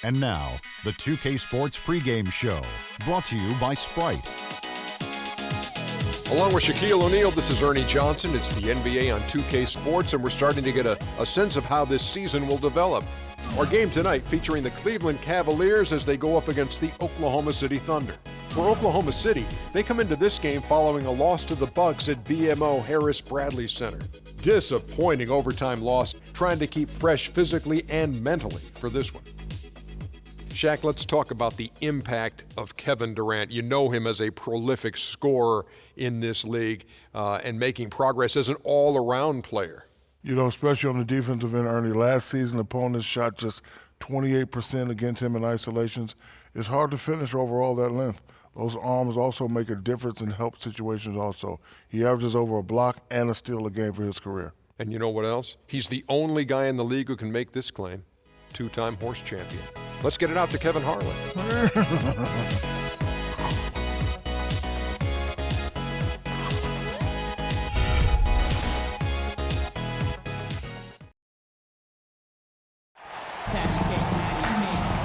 And now, the 2K Sports pregame show, brought to you by Sprite. Along with Shaquille O'Neal, this is Ernie Johnson. It's the NBA on 2K Sports, and we're starting to get a sense of how this season will develop. Our game tonight featuring the Cleveland Cavaliers as they go up against the Oklahoma City Thunder. For Oklahoma City, they come into this game following a loss to the Bucks at BMO Harris Bradley Center. Disappointing overtime loss, trying to keep fresh physically and mentally for this one. Shaq, let's talk about the impact of Kevin Durant. You know him as a prolific scorer in this league and making progress as an all-around player. You know, especially on the defensive end, Ernie, last season opponents shot just 28% against him in isolations. It's hard to finish over all that length. Those arms also make a difference in help situations also. He averages over a block and a steal a game for his career. And you know what else? He's the only guy in the league who can make this claim. Two-time horse champion. Let's get it out to Kevin Harlan.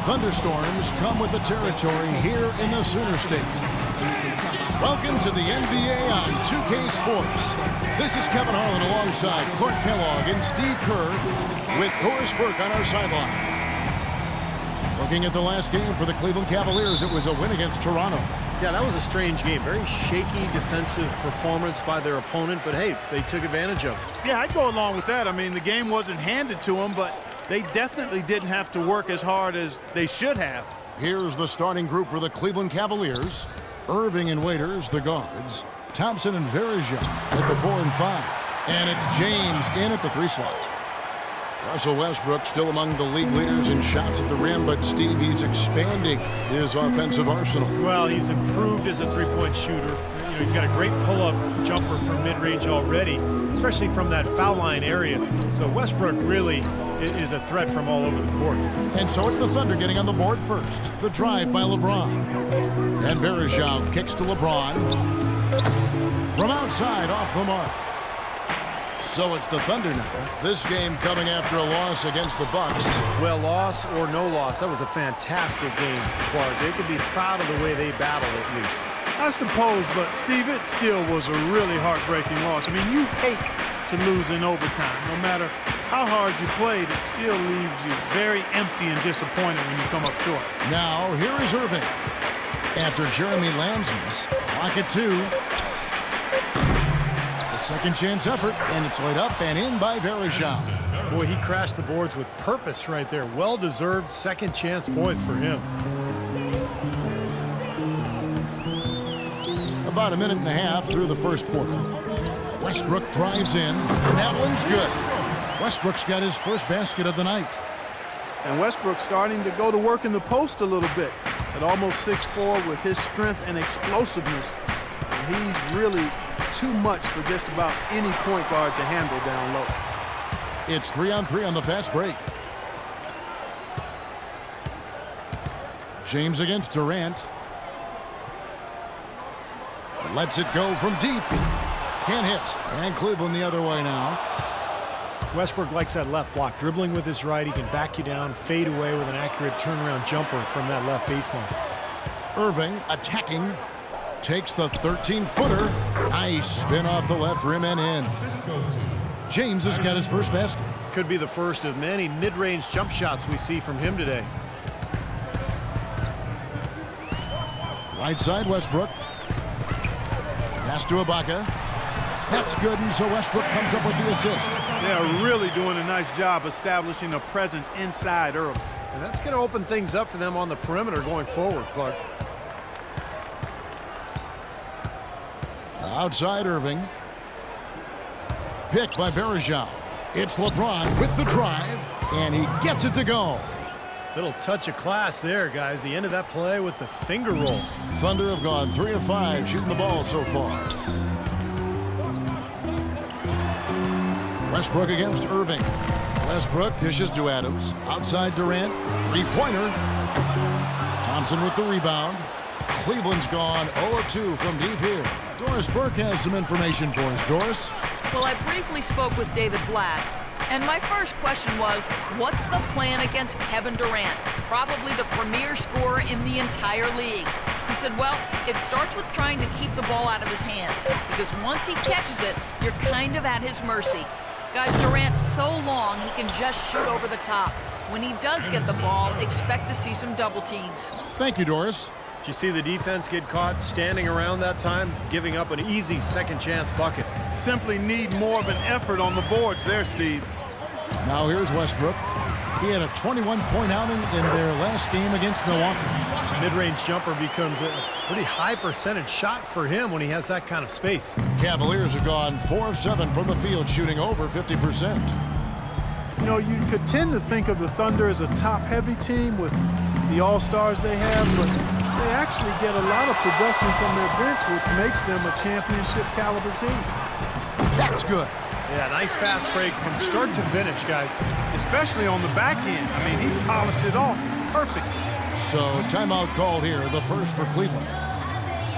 Thunderstorms come with the territory here in the Sooner State. Welcome to the NBA on 2K Sports. This is Kevin Harlan alongside Clark Kellogg and Steve Kerr with Horace Burke on our sideline. Looking at the last game for the Cleveland Cavaliers, it was a win against Toronto. Yeah, that was a strange game. Very shaky defensive performance by their opponent, but hey, they took advantage of it. Yeah, I'd go along with that. I mean, the game wasn't handed to them, but they definitely didn't have to work as hard as they should have. Here's the starting group for the Cleveland Cavaliers. Irving and Waiters, the guards. Thompson and Varejao at the 4 and 5. And it's James in at the 3 slot. Russell Westbrook still among the league leaders in shots at the rim, but Steve, he's expanding his offensive arsenal. Well, he's improved as a three-point shooter. You know, he's got a great pull-up jumper from mid-range already, especially from that foul line area. So Westbrook really is a threat from all over the court. And so it's the Thunder getting on the board first. The drive by LeBron. And Varejao kicks to LeBron. From outside, off the mark. So it's the Thunder now. This game coming after a loss against the Bucks. Well, loss or no loss, that was a fantastic game, Clark. They could be proud of the way they battled at least. I suppose, but Steve, it still was a really heartbreaking loss. I mean, you hate to lose in overtime. No matter how hard you played, it still leaves you very empty and disappointed when you come up short. Now, here is Irving. After Jeremy Lamb's miss, clock at 2. A second chance effort, and it's laid up and in by Varejao. Boy, he crashed the boards with purpose right there. Well-deserved second chance points for him. About a minute and a half through the first quarter. Westbrook drives in, and that one's good. Westbrook's got his first basket of the night. And Westbrook's starting to go to work in the post a little bit. At almost 6'4", with his strength and explosiveness, and he's really too much for just about any point guard to handle down low. It's 3-on-3 on the fast break. James against Durant. Lets it go from deep. Can't hit. And Cleveland the other way now. Westbrook likes that left block. Dribbling with his right, he can back you down, fade away with an accurate turnaround jumper from that left baseline. Irving attacking. Takes the 13-footer. Nice spin off the left rim and in. James has got his first basket. Could be the first of many mid-range jump shots we see from him today. Right side, Westbrook. Pass to Ibaka. That's good, and so Westbrook comes up with the assist. They are really doing a nice job establishing a presence inside early. And that's going to open things up for them on the perimeter going forward, Clark. Outside Irving. Picked by Varejao. It's LeBron with the drive, and he gets it to go. Little touch of class there, guys. The end of that play with the finger roll. Thunder have gone 3 of 5 shooting the ball so far. Westbrook against Irving. Westbrook dishes to Adams. Outside Durant. Three-pointer. Thompson with the rebound. Cleveland's gone 0 of 2 from deep here. Doris Burke has some information for us. Doris? Well, I briefly spoke with David Blatt, And my first question was, what's the plan against Kevin Durant, probably the premier scorer in the entire league? He said, well, it starts with trying to keep the ball out of his hands, because once he catches it, you're kind of at his mercy. Guys, Durant's so long, he can just shoot over the top. When he does get the ball, expect to see some double teams. Thank you, Doris. Did you see the defense get caught standing around that time, giving up an easy second chance bucket? Simply need more of an effort on the boards there, Steve. Now here's Westbrook. He had a 21-point outing in their last game against Milwaukee. Mid-range jumper becomes a pretty high percentage shot for him when he has that kind of space. Cavaliers have gone 4 of 7 from the field, shooting over 50%. You know, you could tend to think of the Thunder as a top-heavy team with the all-stars they have, but they actually get a lot of production from their bench, which makes them a championship-caliber team. That's good. Yeah, nice fast break from start to finish, guys. Especially on the back end. I mean, he polished it off perfect. So, timeout called here, the first for Cleveland.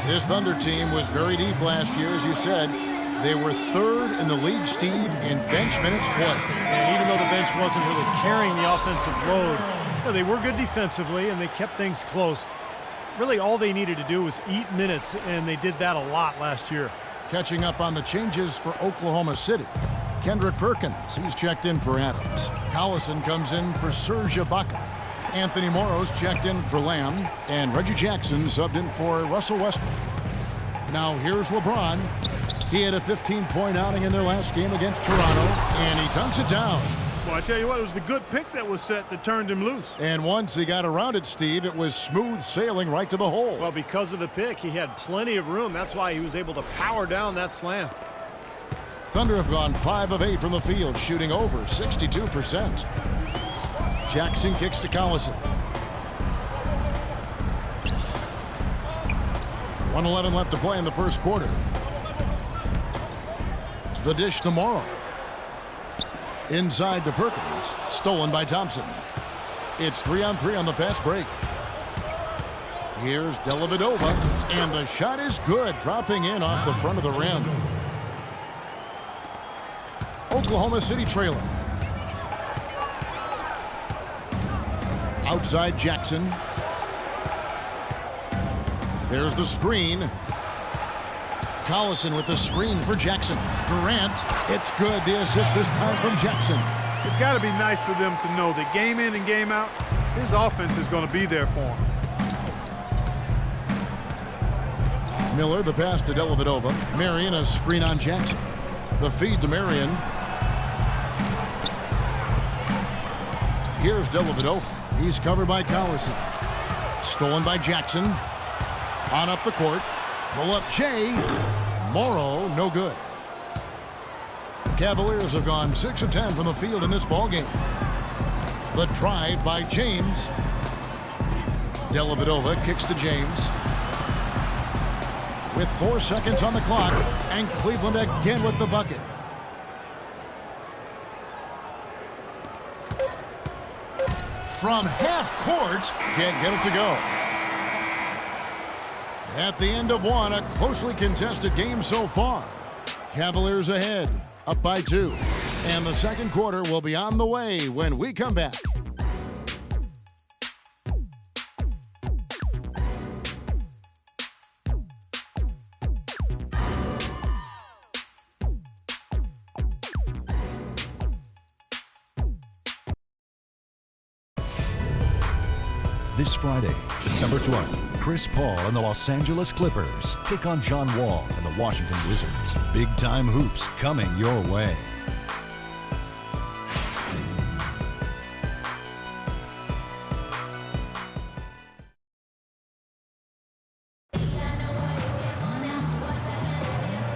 This Thunder team was very deep last year, as you said. They were 3rd in the league, Steve, in bench minutes played. And even though the bench wasn't really carrying the offensive load, they were good defensively, and they kept things close. Really, all they needed to do was eat minutes, and they did that a lot last year. Catching up on the changes for Oklahoma City. Kendrick Perkins, he's checked in for Adams. Collison comes in for Serge Ibaka. Anthony Morrow's checked in for Lamb. And Reggie Jackson subbed in for Russell Westbrook. Now here's LeBron. He had a 15-point outing in their last game against Toronto, and he dunks it down. Well, I tell you what, it was the good pick that was set that turned him loose. And once he got around it, Steve, it was smooth sailing right to the hole. Well, because of the pick, he had plenty of room. That's why he was able to power down that slam. Thunder have gone 5 of 8 from the field, shooting over 62%. Jackson kicks to Collison. 1:11 left to play in the first quarter. The dish to Morrow. Inside to Perkins. Stolen by Thompson. It's 3-on-3 on the fast break. Here's Dellavedova. And the shot is good, dropping in off the front of the rim. Oklahoma City trailing. Outside Jackson. There's the screen. Collison with the screen for Jackson. Durant, it's good. The assist this time from Jackson. It's got to be nice for them to know that game in and game out, his offense is going to be there for him. Miller, the pass to Dellavedova. Marion, a screen on Jackson. The feed to Marion. Here's Dellavedova. He's covered by Collison. Stolen by Jackson. On up the court. Pull up Jay. Morrow, no good. Cavaliers have gone 6 of 10 from the field in this ballgame. The drive by James. Dellavedova kicks to James. With 4 seconds on the clock, and Cleveland again with the bucket. From half court, can't get it to go. At the end of one, a closely contested game so far. Cavaliers ahead, up by 2. And the second quarter will be on the way when we come back. This Friday, December 12th, Chris Paul and the Los Angeles Clippers take on John Wall and the Washington Wizards. Big-time hoops coming your way.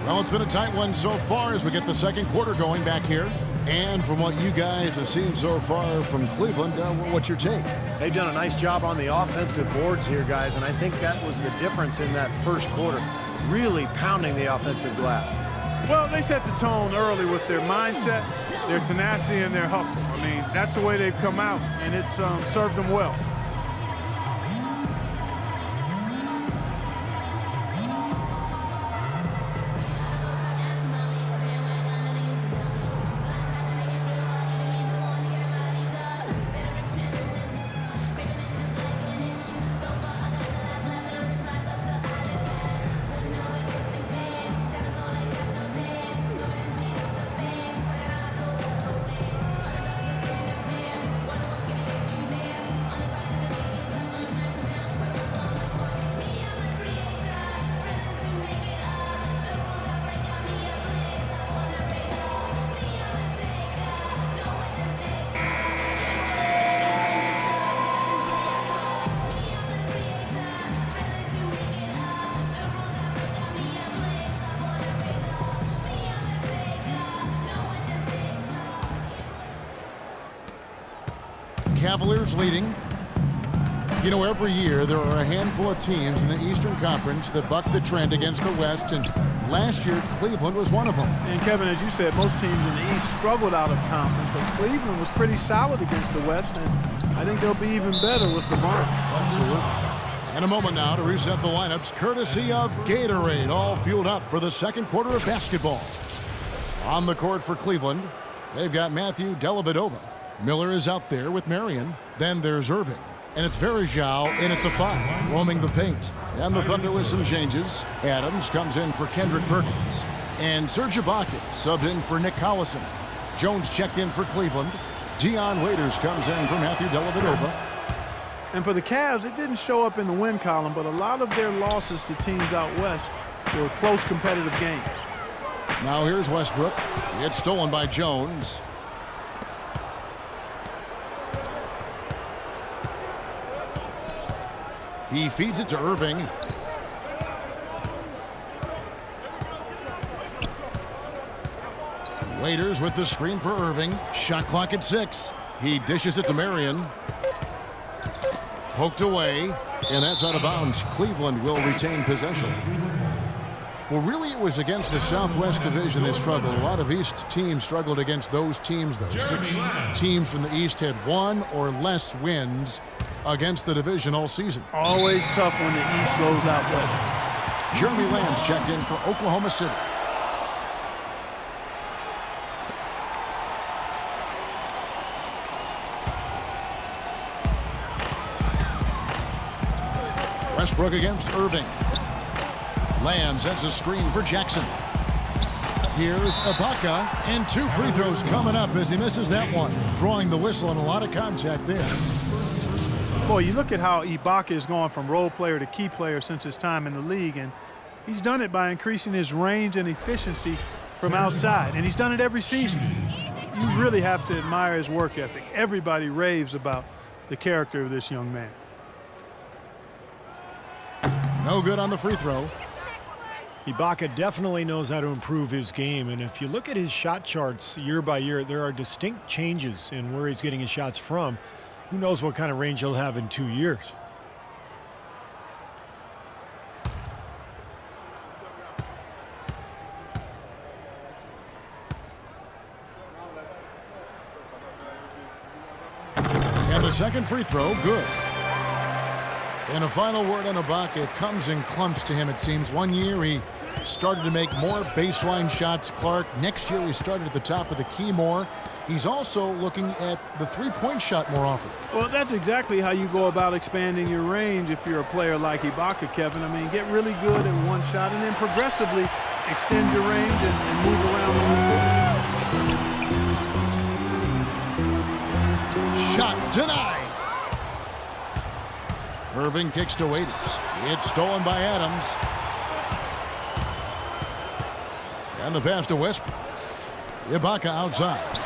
Well, it's been a tight one so far as we get the second quarter going back here. And from what you guys have seen so far from Cleveland, what's your take? They've done a nice job on the offensive boards here, guys, and I think that was the difference in that first quarter, really pounding the offensive glass. Well, they set the tone early with their mindset, their tenacity, and their hustle. I mean, that's the way they've come out, and it's served them well. Cavaliers leading. You know, every year there are a handful of teams in the Eastern Conference that buck the trend against the West, and last year Cleveland was one of them. And Kevin, as you said, most teams in the East struggled out of conference, but Cleveland was pretty solid against the West, and I think they'll be even better with Lebron. Absolutely. And a moment now to reset the lineups, courtesy of Gatorade, all fueled up for the second quarter of basketball. On the court for Cleveland, they've got Matthew Dellavedova. Miller is out there with Marion. Then there's Irving. And it's Verjao in at the 5, roaming the paint. And the Thunder with some changes. Adams comes in for Kendrick Perkins. And Serge Ibaka subbed in for Nick Collison. Jones checked in for Cleveland. Dion Waiters comes in for Matthew Dellavedova. And for the Cavs, it didn't show up in the win column, but a lot of their losses to teams out west were close competitive games. Now here's Westbrook. It's stolen by Jones. He feeds it to Irving. Waiters with the screen for Irving. Shot clock at 6. He dishes it to Marion. Poked away, and that's out of bounds. Cleveland will retain possession. Well, really, it was against the Southwest Division they struggled. A lot of East teams struggled against those teams, though. 6 teams from the East had 1 or less wins against the division all season. Always tough when the East goes out west. Jeremy Lamb's checked in for Oklahoma City. Westbrook against Irving. Lamb sets a screen for Jackson. Here's Ibaka, and 2 free throws coming up as he misses that one. Drawing the whistle and a lot of contact there. Boy, you look at how Ibaka has gone from role player to key player since his time in the league, and he's done it by increasing his range and efficiency from outside, and he's done it every season. You really have to admire his work ethic. Everybody raves about the character of this young man. No good on the free throw. Ibaka definitely knows how to improve his game, and if you look at his shot charts year by year, there are distinct changes in where he's getting his shots from. Who knows what kind of range he'll have in 2 years. And the second free throw, good. And a final word on Ibaka. It comes in clumps to him, it seems. 1 year he started to make more baseline shots, Clark. Next year he started at the top of the key more. He's also looking at the three-point shot more often. Well, that's exactly how you go about expanding your range if you're a player like Ibaka, Kevin. I mean, get really good at one shot and then progressively extend your range and move around a little bit. Shot denied. Irving kicks to Waiters. It's stolen by Adams. And the pass to Westbrook. Ibaka outside.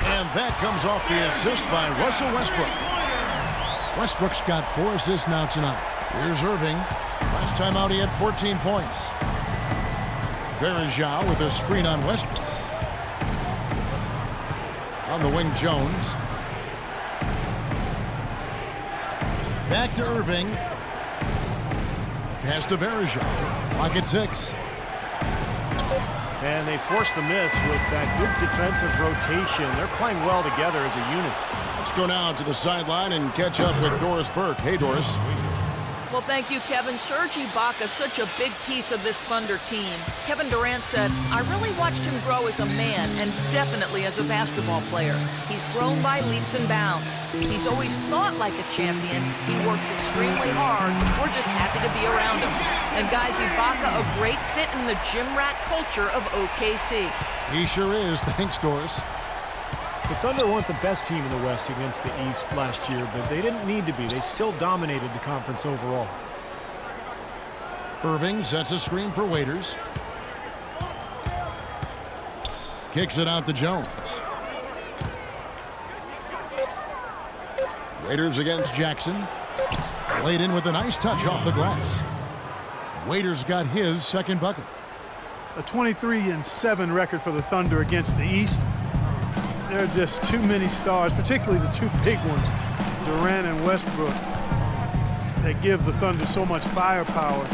And that comes off the assist by Russell Westbrook. Westbrook's got 4 assists now tonight. Here's Irving. Last time out he had 14 points. Verjao with a screen on Westbrook. On the wing, Jones. Back to Irving. Pass to Verjao. Clock at 6. And they forced the miss with that good defensive rotation. They're playing well together as a unit. Let's go now to the sideline and catch up with Doris Burke. Hey, Doris. Well, thank you, Kevin. Serge Ibaka is such a big piece of this Thunder team. Kevin Durant said, I really watched him grow as a man and definitely as a basketball player. He's grown by leaps and bounds. He's always thought like a champion. He works extremely hard. We're just happy to be around him. And guys, Ibaka, a great fit in the gym rat culture of OKC. He sure is. Thanks, Doris. The Thunder weren't the best team in the West against the East last year, but they didn't need to be. They still dominated the conference overall. Irving sets a screen for Waiters. Kicks it out to Jones. Waiters against Jackson. Laid in with a nice touch off the glass. Waiters got his second bucket. A 23-7 record for the Thunder against the East. There are just too many stars, particularly the two big ones, Durant and Westbrook, that give the Thunder so much firepower.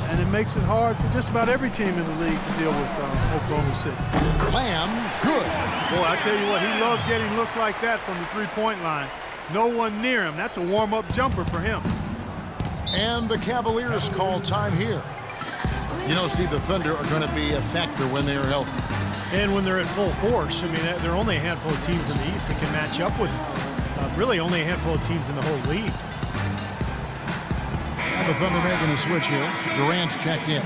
And it makes it hard for just about every team in the league to deal with Oklahoma City. Slam, good. Boy, I tell you what, he loves getting looks like that from the three-point line. No one near him. That's a warm-up jumper for him. And the Cavaliers call time here. You know, Steve, the Thunder are going to be a factor when they are healthy. And when they're at full force, I mean, there are only a handful of teams in the East that can match up with really only a handful of teams in the whole league. And the Thunder making a switch here. Durant's checked in.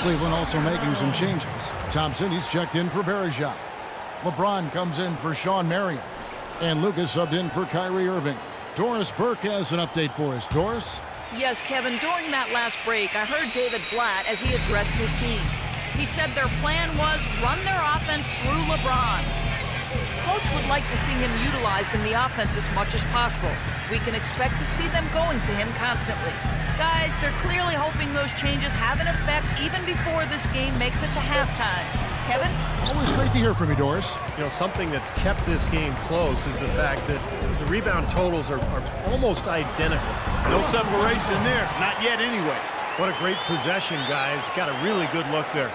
Cleveland also making some changes. Thompson, he's checked in for Varejao. LeBron comes in for Sean Marion. And Lucas subbed in for Kyrie Irving. Doris Burke has an update for us. Doris? Yes, Kevin, during that last break, I heard David Blatt as he addressed his team. He said their plan was run their offense through LeBron. Coach would like to see him utilized in the offense as much as possible. We can expect to see them going to him constantly. Guys, they're clearly hoping those changes have an effect even before this game makes it to halftime. Kevin? Always great to hear from you, Doris. You know, something that's kept this game close is the fact that the rebound totals are almost identical. No separation there. Not yet anyway. What a great possession, guys. Got a really good look there.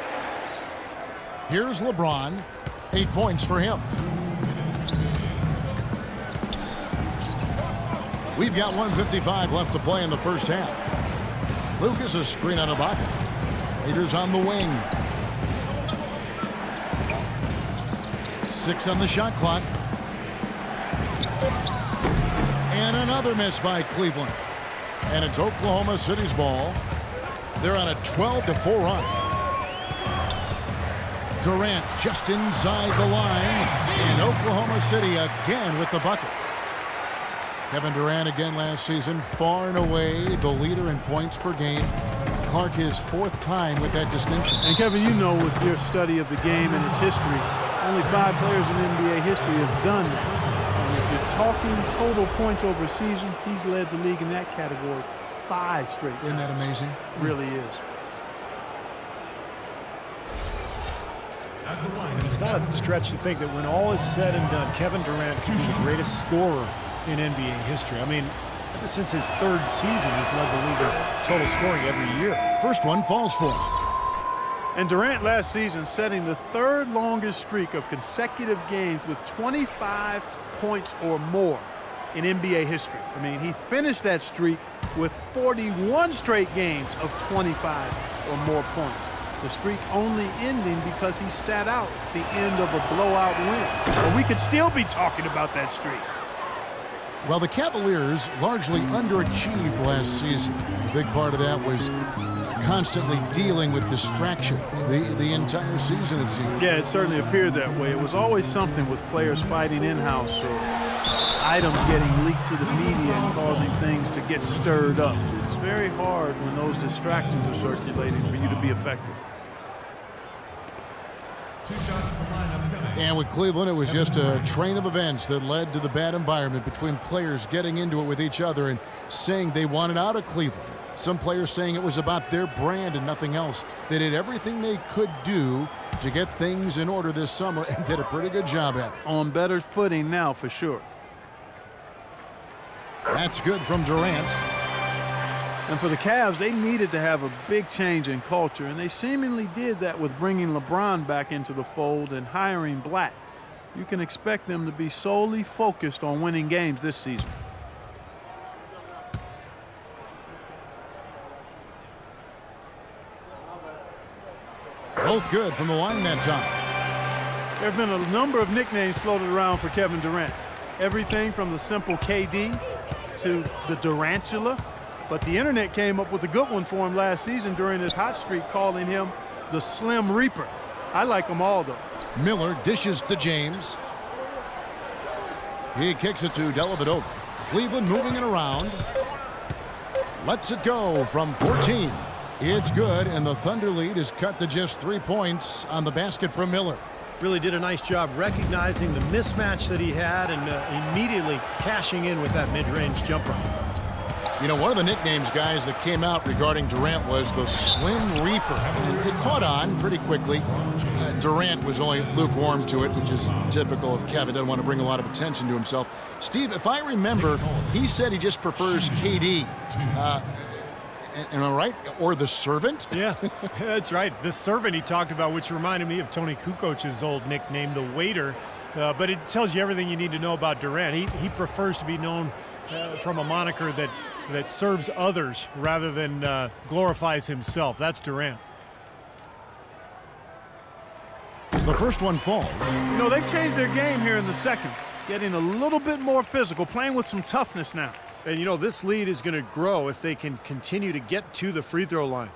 Here's LeBron. 8 points for him. We've got 1:55 left to play in the first half. Lucas, a screen on Ibaka. Raiders on the wing. 6 on the shot clock. And another miss by Cleveland. And it's Oklahoma City's ball. They're on a 12-4 run. Durant just inside the line. And Oklahoma City again with the bucket. Kevin Durant again last season, far and away the leader in points per game. Clark his 4th time with that distinction. And Kevin, you know, with your study of the game and its history, only 5 players in NBA history have done that. And if you're talking total points over a season, he's led the league in that category 5 straight times. Isn't that amazing? It really is. It's not a stretch to think that when all is said and done, Kevin Durant could be the greatest scorer in NBA history. I mean, ever since his 3rd season, he's led the league in total scoring every year. First one falls for him. And Durant last season setting the 3rd longest streak of consecutive games with 25 points or more in NBA history. I mean, he finished that streak with 41 straight games of 25 or more points. The streak only ending because he sat out at the end of a blowout win. But we could still be talking about that streak. Well, the Cavaliers largely underachieved last season. A big part of that was constantly dealing with distractions the entire season, it seemed. Yeah, it certainly appeared that way. It was always something with players fighting in-house or items getting leaked to the media and causing things to get stirred up. It's very hard when those distractions are circulating for you to be effective. And with Cleveland, it was just a train of events that led to the bad environment between players getting into it with each other and saying they wanted out of Cleveland. Some players saying it was about their brand and nothing else. They did everything they could do to get things in order this summer and did a pretty good job at it. On better footing now, for sure. That's good from Durant. And for the Cavs, they needed to have a big change in culture, and they seemingly did that with bringing LeBron back into the fold and hiring Blatt. You can expect them to be solely focused on winning games this season. Both good from the line that time. There have been a number of nicknames floated around for Kevin Durant. Everything from the simple KD to the Durantula. But the internet came up with a good one for him last season during his hot streak, calling him the Slim Reaper. I like them all, though. Miller dishes to James. He kicks it to Dellavedova. Cleveland moving it around. Lets it go from 14. It's good, and the Thunder lead is cut to just 3 points on the basket from Miller. Really did a nice job recognizing the mismatch that he had and immediately cashing in with that mid-range jumper. You know, one of the nicknames, guys, that came out regarding Durant was the Slim Reaper. And it caught on pretty quickly. Durant was only lukewarm to it, which is typical of Kevin. Doesn't want to bring a lot of attention to himself. Steve, if I remember, he said he just prefers KD. Am I right? Or the servant? Yeah, that's right. The servant he talked about, which reminded me of Tony Kukoc's old nickname, the waiter. But it tells you everything you need to know about Durant. He prefers to be known from a moniker that serves others rather than glorifies himself. That's Durant. The first one falls. You know, they've changed their game here in the second, getting a little bit more physical, playing with some toughness now. And, you know, this lead is going to grow if they can continue to get to the free throw line.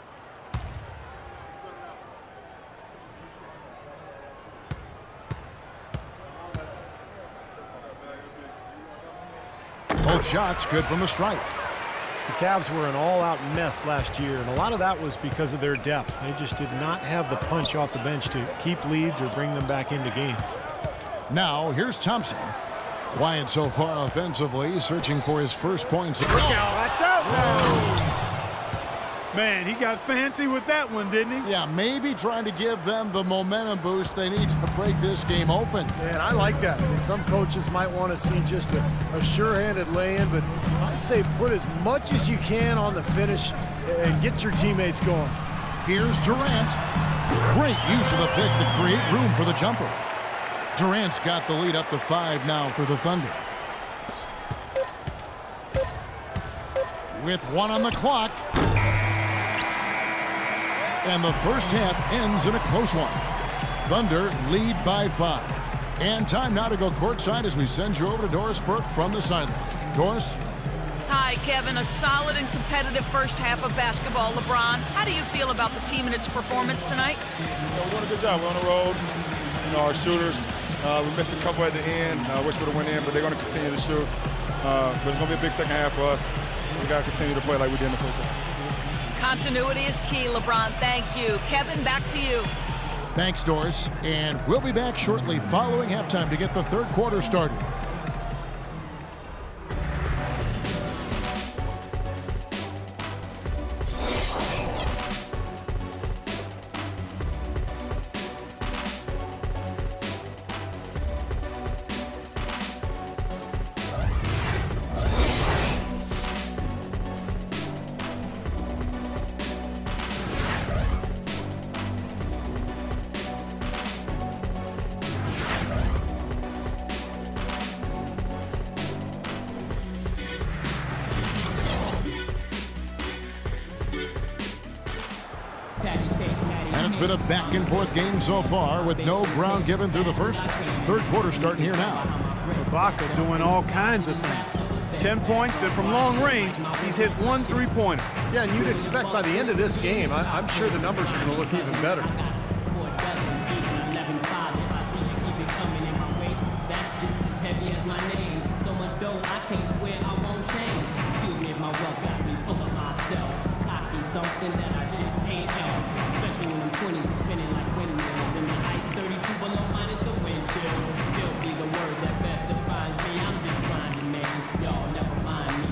Both shots good from the stripe. The Cavs were an all-out mess last year, and a lot of that was because of their depth. They just did not have the punch off the bench to keep leads or bring them back into games. Now, here's Thompson. Quiet so far offensively, searching for his first points. Watch out! Man, he got fancy with that one, didn't he? Yeah, maybe trying to give them the momentum boost they need to break this game open. Man, I like that. I mean, some coaches might want to see just a sure-handed lay-in, but I say put as much as you can on the finish and get your teammates going. Here's Durant. Great use of the pick to create room for the jumper. Durant's got the lead up to 5 now for the Thunder. With 1 on the clock. And the first half ends in a close one. Thunder lead by 5. And time now to go courtside as we send you over to Doris Burke from the sideline. Doris? Hi, Kevin. A solid and competitive first half of basketball. LeBron, how do you feel about the team and its performance tonight? We're doing a good job. We're on the road. You know, our shooters, we missed a couple at the end. Wish we would have went in, but they're going to continue to shoot. But it's going to be a big second half for us. So we got to continue to play like we did in the first half. Continuity is key, LeBron. Thank you. Kevin, back to you. Thanks, Doris. And we'll be back shortly following halftime to get the third quarter started. Been a back-and-forth game so far with no ground given through the first half. Third quarter starting here now. Ibaka doing all kinds of things. 10 points, and from long range, he's hit 1 3-pointer. Yeah, and you'd expect by the end of this game, I'm sure the numbers are going to look even better. Something that I just can't help, especially when I'm 20s spinning like windmills and the ice 32 below minus the wind chill. Still be the word that best defines me. I'm just grinding, man. Y'all never mind me.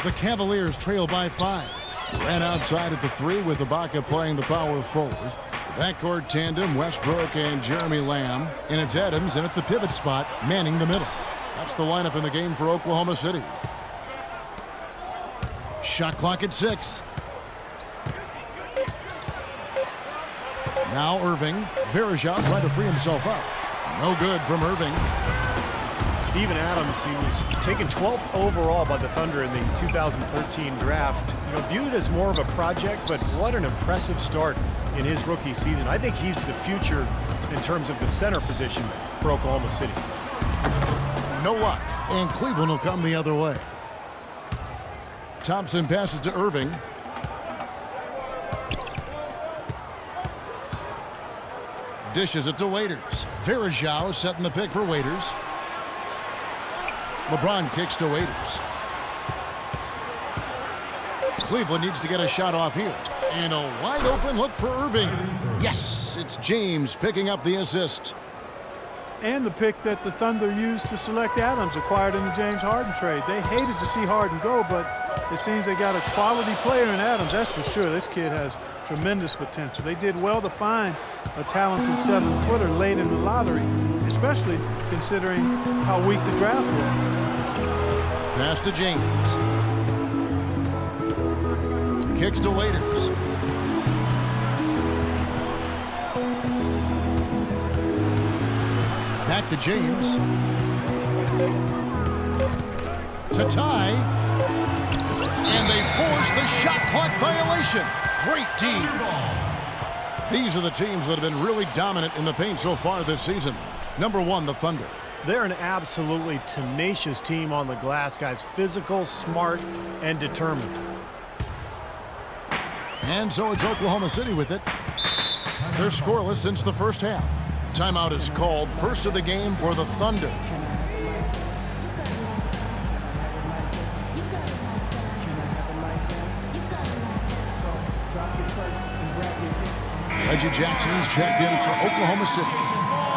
The Cavaliers trail by 5. Ran outside at the 3 with Ibaka playing the power forward. The backcourt tandem, Westbrook and Jeremy Lamb. And it's Adams in at the pivot spot, manning the middle. That's the lineup in the game for Oklahoma City. Shot clock at 6. Now Irving. Verajao trying to free himself up. No good from Irving. Steven Adams, he was taken 12th overall by the Thunder in the 2013 draft. You know, viewed as more of a project, but what an impressive start in his rookie season. I think he's the future in terms of the center position for Oklahoma City. No luck, and Cleveland will come the other way. Thompson passes to Irving. Dishes it to Waiters. Varejao setting the pick for Waiters. LeBron kicks to Waiters. Cleveland needs to get a shot off here. And a wide open look for Irving. Yes, it's James picking up the assist. And the pick that the Thunder used to select Adams, acquired in the James Harden trade. They hated to see Harden go, but it seems they got a quality player in Adams, that's for sure. This kid has tremendous potential. They did well to find a talented 7-footer late in the lottery, especially considering how weak the draft was. Pass to James. Kicks to Waiters. Back to James. To tie. And they force the shot clock violation. Great team. These are the teams that have been really dominant in the paint so far this season. Number 1, the Thunder. They're an absolutely tenacious team on the glass, guys. Physical, smart, and determined. And so it's Oklahoma City with it. They're scoreless since the first half. Timeout is called. First of the game for the Thunder. Reggie Jackson's checked in for Oklahoma City.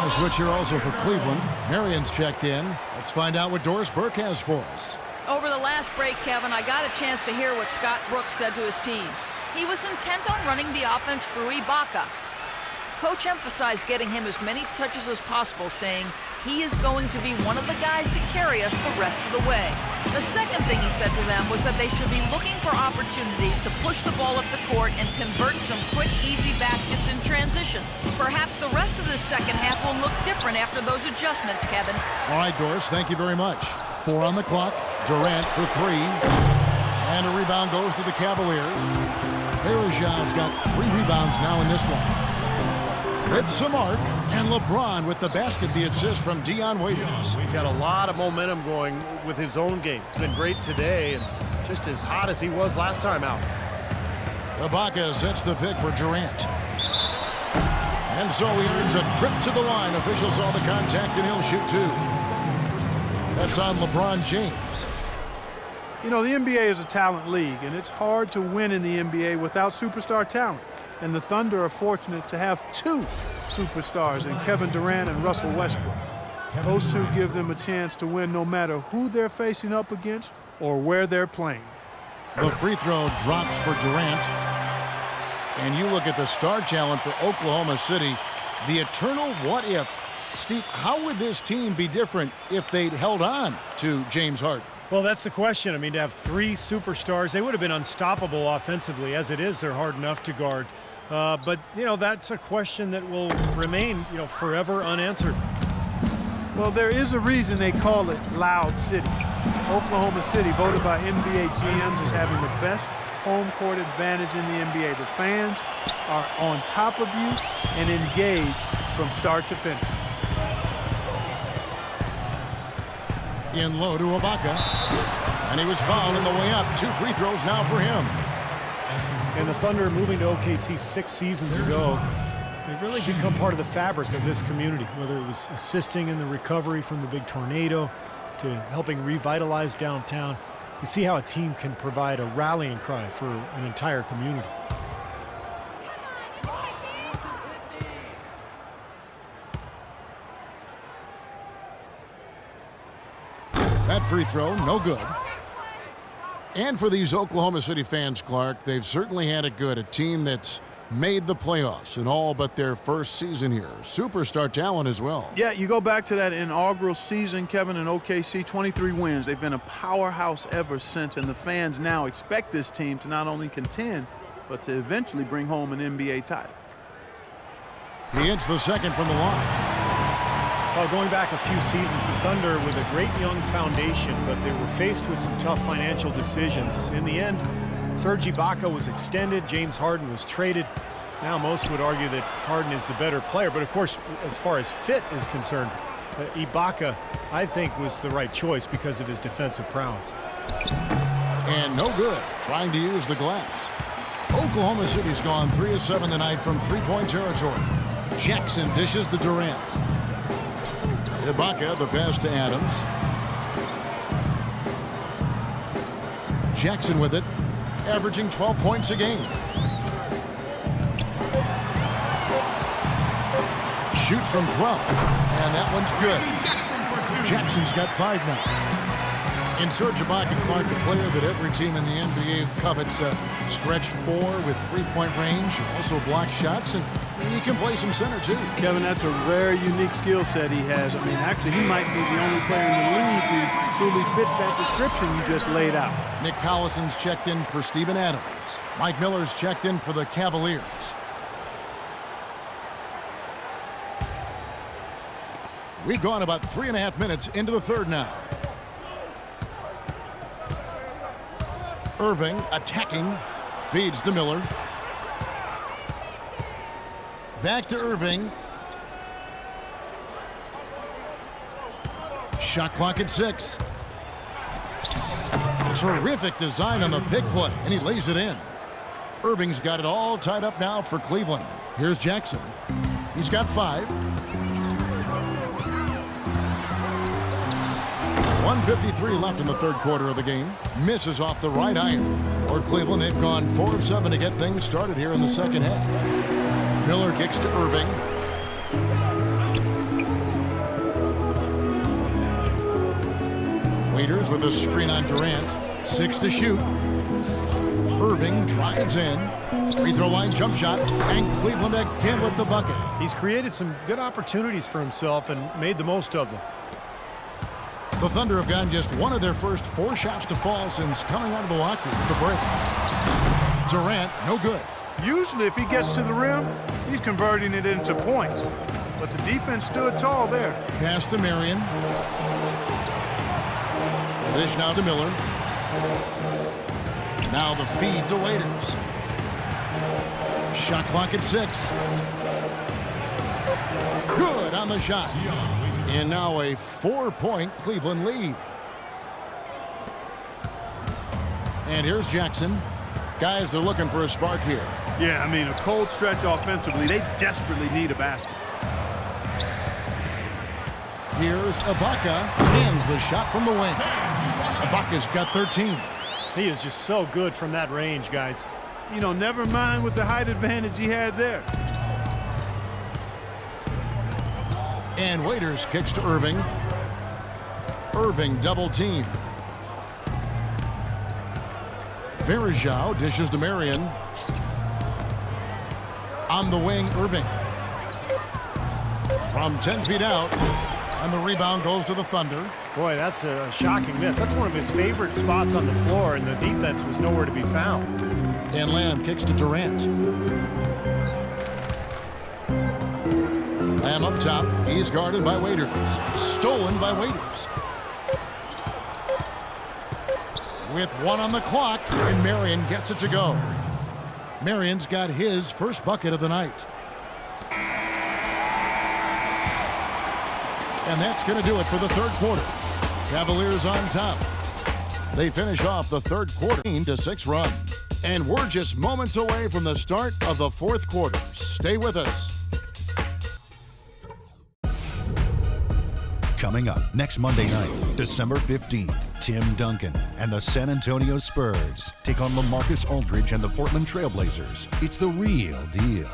A switch here also for Cleveland. Marion's checked in. Let's find out what Doris Burke has for us. Over the last break, Kevin, I got a chance to hear what Scott Brooks said to his team. He was intent on running the offense through Ibaka. Coach emphasized getting him as many touches as possible, saying he is going to be one of the guys to carry us the rest of the way. The second thing he said to them was that they should be looking for opportunities to push the ball up the court and convert some quick, easy baskets in transition. Perhaps the rest of the second half will look different after those adjustments, Kevin. All right, Doris, thank you very much. 4 on the clock. Durant for 3. And a rebound goes to the Cavaliers. Varejau's got 3 rebounds now in this one. With some arc, and LeBron with the basket, the assist from Dion Waiters. He's got a lot of momentum going with his own game. He's been great today and just as hot as he was last time out. Ibaka sets the pick for Durant. And so he earns a trip to the line. Officials saw the contact and he'll shoot 2. That's on LeBron James. You know, the NBA is a talent league, and it's hard to win in the NBA without superstar talent. And the Thunder are fortunate to have 2 superstars in Kevin Durant and Russell Westbrook. Those 2 give them a chance to win no matter who they're facing up against or where they're playing. The free throw drops for Durant. And you look at the star talent for Oklahoma City, the eternal what if. Steve, how would this team be different if they'd held on to James Harden? Well, that's the question. I mean, to have 3 superstars, they would have been unstoppable offensively. As it is, they're hard enough to guard. But, you know, that's a question that will remain, you know, forever unanswered. Well, there is a reason they call it Loud City. Oklahoma City, voted by NBA GMs as having the best home court advantage in the NBA. The fans are on top of you and engaged from start to finish. In low to Ibaka. And he was fouled on the way up. 2 free throws now for him. And the Thunder, moving to OKC 6 seasons ago, they've really become part of the fabric of this community, whether it was assisting in the recovery from the big tornado to helping revitalize downtown. You see how a team can provide a rallying cry for an entire community. That free throw, no good. And for these Oklahoma City fans, Clark, they've certainly had it good. A team that's made the playoffs in all but their first season here. Superstar talent as well. Yeah, you go back to that inaugural season, Kevin, in OKC, 23 wins. They've been a powerhouse ever since, and the fans now expect this team to not only contend, but to eventually bring home an NBA title. He hits the second from the line. Well, going back a few seasons, the Thunder with a great young foundation, but they were faced with some tough financial decisions. In the end, Serge Ibaka was extended, James Harden was traded. Now most would argue that Harden is the better player, but of course, as far as fit is concerned, Ibaka, I think, was the right choice because of his defensive prowess. And no good, trying to use the glass. Oklahoma City's gone 3 of 7 tonight from three-point territory. Jackson dishes to Durant. Ibaka, the pass to Adams. Jackson with it, averaging 12 points a game. Shoots from 12, and that one's good. Jackson's got 5 now. And Serge Ibaka, Clark, a player that every team in the NBA covets, stretch 4 with three-point range, also block shots, and he can play some center too. Kevin, that's a very unique skill set he has. I mean, actually, he might be the only player in the league who truly fits that description you just laid out. Nick Collison's checked in for Steven Adams. Mike Miller's checked in for the Cavaliers. We've gone about 3.5 minutes into the third now. Irving attacking, feeds to Miller. Back to Irving. Shot clock at 6. Terrific design on the pick play, and he lays it in. Irving's got it all tied up now for Cleveland. Here's Jackson. He's got 5. 1:53 left in the third quarter of the game. Misses off the right iron. For Cleveland, they've gone 4 of 7 to get things started here in the second half. Miller kicks to Irving. Waiters with a screen on Durant. 6 to shoot. Irving drives in. Free throw line jump shot. And Cleveland again with the bucket. He's created some good opportunities for himself and made the most of them. The Thunder have gotten just 1 of their first 4 shots to fall since coming out of the locker room at the break. Durant, no good. Usually if he gets to the rim, he's converting it into points. But the defense stood tall there. Pass to Marion. Dish now to Miller. Now the feed to Waiters. Shot clock at 6. Good on the shot. And now a 4-point Cleveland lead. And here's Jackson. Guys, they're looking for a spark here. Yeah, I mean, a cold stretch offensively. They desperately need a basket. Here's Ibaka. Hands the shot from the wing. Ibaka's got 13. He is just so good from that range, guys. You know, never mind with the height advantage he had there. And Waiters kicks to Irving. Irving double team. Varejao dishes to Marion. On the wing, Irving. From 10 feet out. And the rebound goes to the Thunder. Boy, that's a shocking miss. That's one of his favorite spots on the floor, and the defense was nowhere to be found. And Lamb kicks to Durant. Lamb up top. He's guarded by Waiters. Stolen by Waiters. With 1 on the clock, and Marion gets it to go. Marion's got his first bucket of the night. And that's going to do it for the third quarter. Cavaliers on top. They finish off the third quarter 6 run. And we're just moments away from the start of the fourth quarter. Stay with us. Coming up next Monday night, December 15th, Tim Duncan and the San Antonio Spurs take on LaMarcus Aldridge and the Portland Trail Blazers. It's the real deal.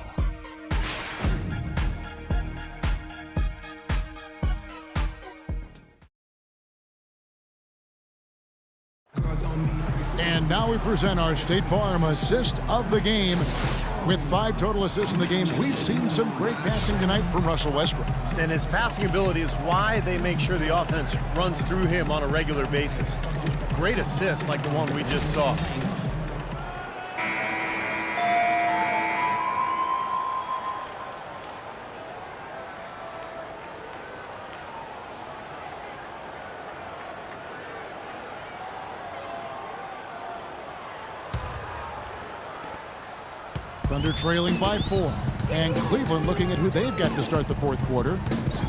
And now we present our State Farm assist of the game. With 5 total assists in the game, we've seen some great passing tonight from Russell Westbrook. And his passing ability is why they make sure the offense runs through him on a regular basis. Great assists like the one we just saw. Thunder trailing by 4. And Cleveland looking at who they've got to start the fourth quarter.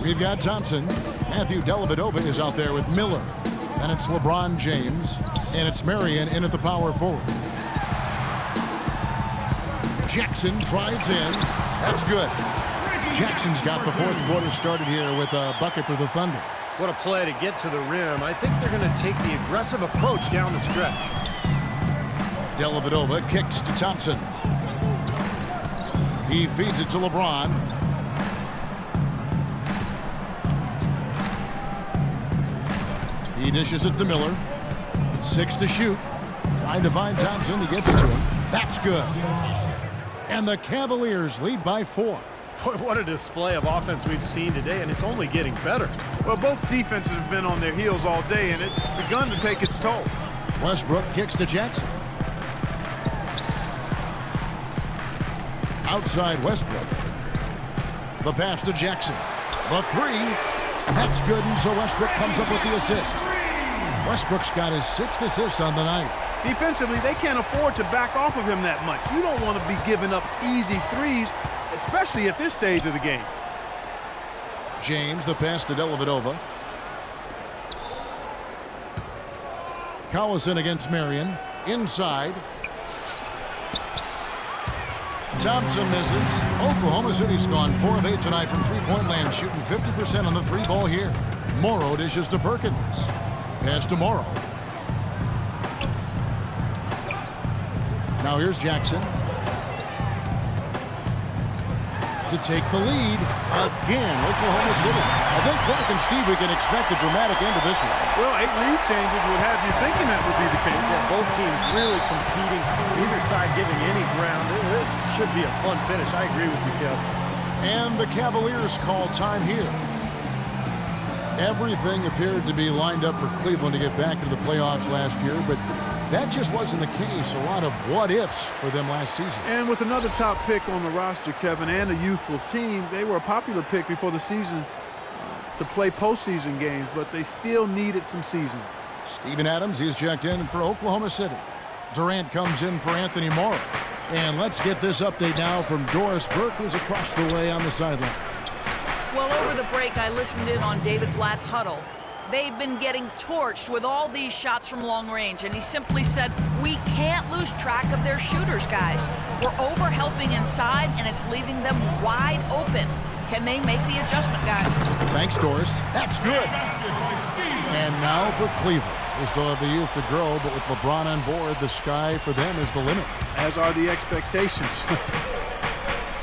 We've got Thompson. Matthew Dellavedova is out there with Miller. And it's LeBron James. And it's Marion in at the power forward. Jackson drives in. That's good. Jackson's got the fourth quarter started here with a bucket for the Thunder. What a play to get to the rim. I think they're going to take the aggressive approach down the stretch. Dellavedova kicks to Thompson. He feeds it to LeBron. He dishes it to Miller. 6 to shoot. Trying to find Thompson. He gets it to him. That's good. And the Cavaliers lead by 4. Boy, what a display of offense we've seen today, and it's only getting better. Well, both defenses have been on their heels all day, and it's begun to take its toll. Westbrook kicks to Jackson. Outside Westbrook. The pass to Jackson. The 3. That's good, and so Westbrook comes up with the assist. Westbrook's got his 6th assist on the night. Defensively, they can't afford to back off of him that much. You don't want to be giving up easy threes, especially at this stage of the game. James, the pass to Dellavedova. Collison against Marion. Inside. Thompson misses. Oklahoma City's gone 4 of 8 tonight from three-point land, shooting 50% on the 3-ball here. Morrow dishes to Perkins. Pass to Morrow. Now here's Jackson. To take the lead again, Oklahoma City. I think Clark and Steve, we can expect a dramatic end to this one. Well, 8 lead changes would have you thinking that would be the case. Yeah, both teams really competing, neither side giving any ground. This should be a fun finish. I agree with you, Kev. And the Cavaliers call time here. Everything appeared to be lined up for Cleveland to get back into the playoffs last year, but that just wasn't the case. A lot of what-ifs for them last season. And with another top pick on the roster, Kevin, and a youthful team, they were a popular pick before the season to play postseason games, but they still needed some seasoning. Steven Adams, he's checked in for Oklahoma City. Durant comes in for Anthony Morrow. And let's get this update now from Doris Burke, who's across the way on the sideline. Well, over the break, I listened in on David Blatt's huddle. They've been getting torched with all these shots from long range, and he simply said, we can't lose track of their shooters, guys. We're over-helping inside, and it's leaving them wide open. Can they make the adjustment, guys? Thanks, Doris. That's good. And now for Cleveland. They still have the youth to grow, but with LeBron on board, the sky for them is the limit. As are the expectations.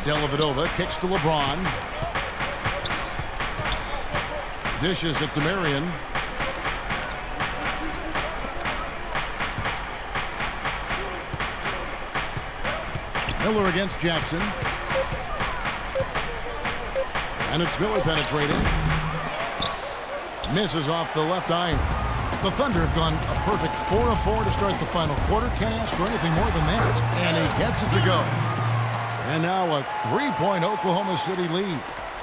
Dellavedova kicks to LeBron. Dishes it to Marion. Miller against Jackson. And it's Miller penetrating. Misses off the left iron. The Thunder have gone a perfect 4 of 4 to start the final quarter. Can't ask for anything more than that. And he gets it to go. And now a 3-point Oklahoma City lead.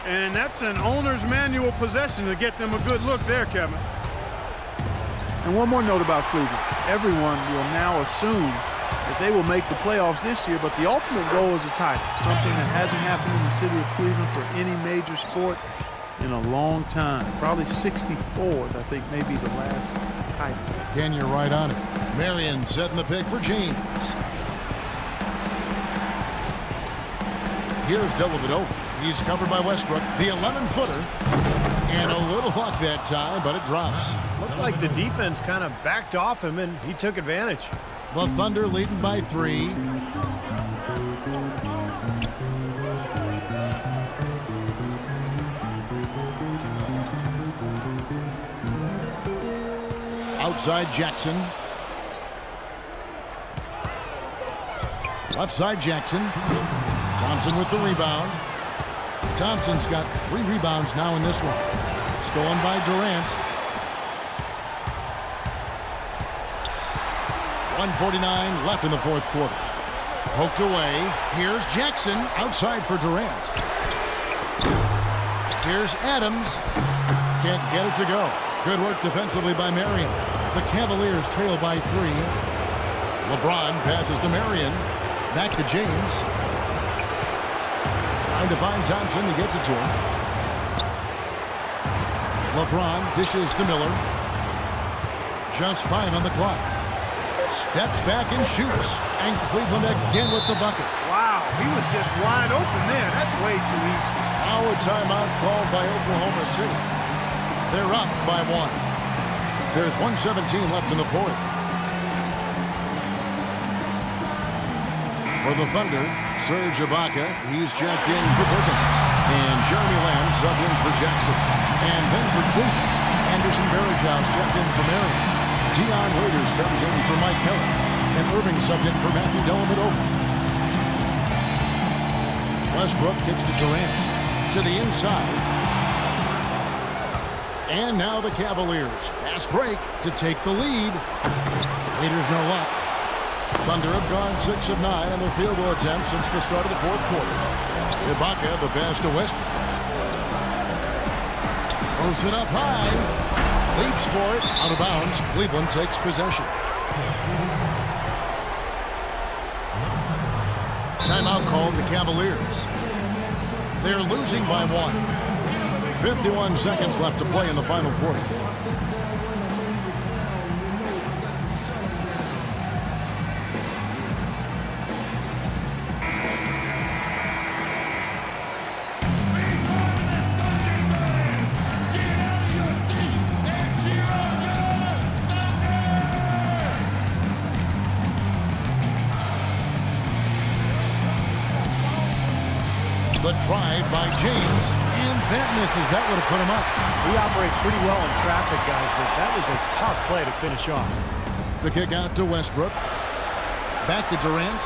And that's an owner's manual possession to get them a good look there, Kevin. And one more note about Cleveland. Everyone will now assume that they will make the playoffs this year, but the ultimate goal is a title, something that hasn't happened in the city of Cleveland for any major sport in a long time. Probably 64, I think, may be the last title. Ken, you're right on it. Marion setting the pick for James. Here's Dellavedova. He's covered by Westbrook. The 11-footer. And a little luck that time, but it drops. Looked like the defense kind of backed off him, and he took advantage. The Thunder leading by 3. Outside Jackson. Left side Jackson. Thompson with the rebound. Thompson's got 3 rebounds now in this one. Stolen by Durant. 1:49 left in the fourth quarter. Poked away. Here's Jackson outside for Durant. Here's Adams. Can't get it to go. Good work defensively by Marion. The Cavaliers trail by 3. LeBron passes to Marion. Back to James. Trying to find Thompson. He gets it to him. LeBron dishes to Miller. Just 5 on the clock. Steps back and shoots. And Cleveland again with the bucket. Wow, he was just wide open there. That's way too easy. Now a timeout called by Oklahoma City. They're up by 1. There's 1:17 left in the fourth. For the Thunder, Serge Ibaka, he's checked in for Perkins. And Jeremy Lamb subbed in for Jackson. And then for Cleveland, Anderson Varejao checked in for Marion. Dion Waiters comes in for Mike Miller. And Irving subbed in for Matthew Dellavedova. Westbrook kicks to Durant. To the inside. And now the Cavaliers. Fast break to take the lead. Waiters no luck. Thunder have gone 6 of 9 on their field goal attempts since the start of the fourth quarter. Ibaka, the pass to Westbrook. Throws it up high. Leaps for it. Out of bounds. Cleveland takes possession. Timeout called the Cavaliers. They're losing by 1. 51 seconds left to play in the final quarter. The drive by James, and that misses. That would have put him up. He operates pretty well in traffic, guys, but that was a tough play to finish off. The kick out to Westbrook. Back to Durant.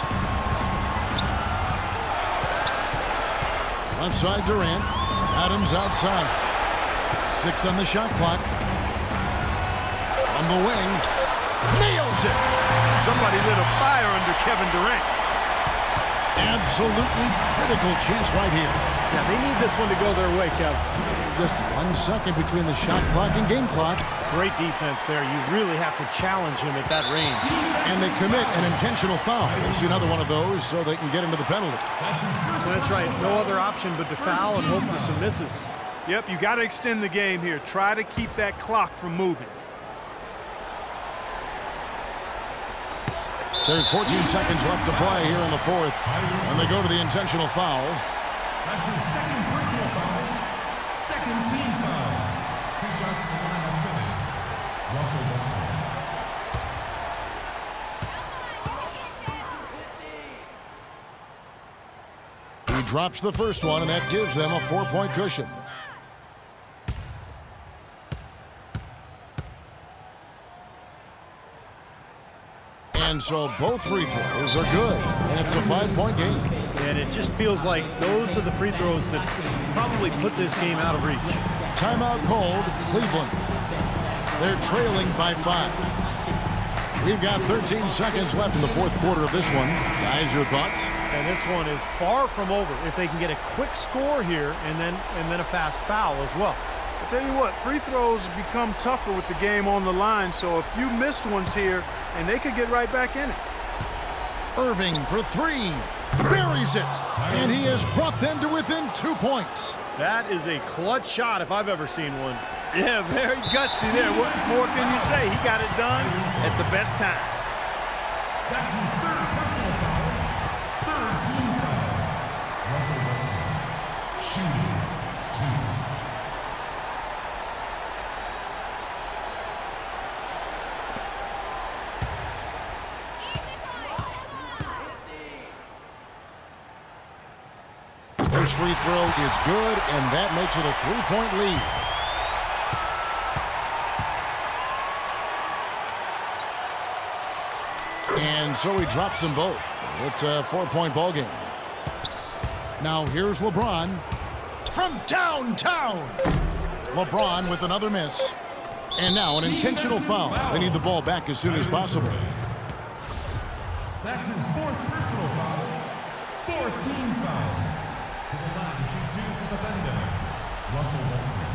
Left side Durant. Adams outside. 6 on the shot clock. On the wing. Nails it! Somebody lit a fire under Kevin Durant. Absolutely critical chance right here. Yeah, they need this one to go their way, Kev. Just 1 second between the shot clock and game clock. Great defense there. You really have to challenge him at that range. And they commit an intentional foul. We'll see another one of those so they can get into the penalty. So that's right. No other option but to foul and hope for some misses. Yep, you got to extend the game here. Try to keep that clock from moving. There's 14 seconds left to play here in the fourth. And they go to the intentional foul. That's his second personal foul. Second team foul. His shots to the line of Philly. Russell Westbrook. He drops the first one, and that gives them a 4-point cushion. And so both free throws are good, and it's a 5-point game. And it just feels like those are the free throws that probably put this game out of reach. Timeout called, Cleveland. They're trailing by 5. We've got 13 seconds left in the fourth quarter of this one. Guys, your thoughts? And this one is far from over. If they can get a quick score here and then a fast foul as well. I tell you what, free throws become tougher with the game on the line, so a few missed ones here, and they could get right back in it. Irving for 3. Buries it. And he has brought them to within 2 points. That is a clutch shot if I've ever seen one. Yeah, very gutsy there. What more can you say? He got it done at the best time. That's his third personal foul. Third team foul. Russell Westbrook. Shooting 2. First free throw is good, and that makes it a 3-point lead. And so he drops them both. It's a 4-point ball game. Now here's LeBron from downtown. LeBron with another miss. And now an intentional foul. They need the ball back as soon as possible. That's his fourth personal foul. 4th team foul. To the line to shoot 2 for the Thunder. Russell Westbrook.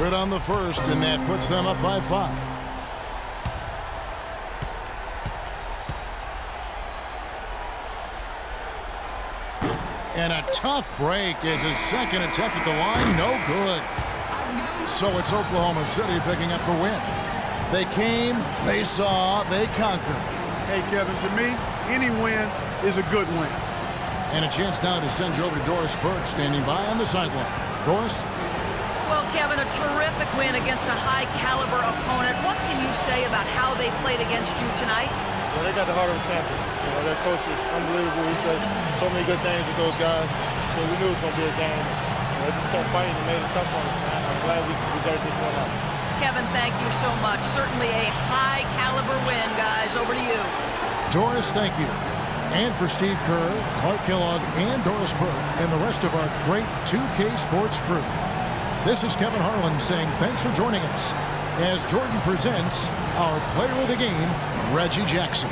Good on the first, and that puts them up by 5. And a tough break is his second attempt at the line. No good. So it's Oklahoma City picking up the win. They came, they saw, they conquered. Hey, Kevin, to me, any win is a good win. And a chance now to send you over to Doris Burke, standing by on the sideline. Doris? Well, Kevin, a terrific win against a high-caliber opponent. What can you say about how they played against you tonight? Well, they got the heart of a champion. You know, their coach is unbelievable. He does so many good things with those guys. So we knew it was going to be a game. They just kept fighting and made it tough on us, man. I'm glad we got this one out. Kevin, thank you so much. Certainly a high-caliber win, guys. Over to you. Doris, thank you. And for Steve Kerr, Clark Kellogg, and Doris Burke, and the rest of our great 2K Sports crew. This is Kevin Harlan saying thanks for joining us as Jordan presents our player of the game, Reggie Jackson.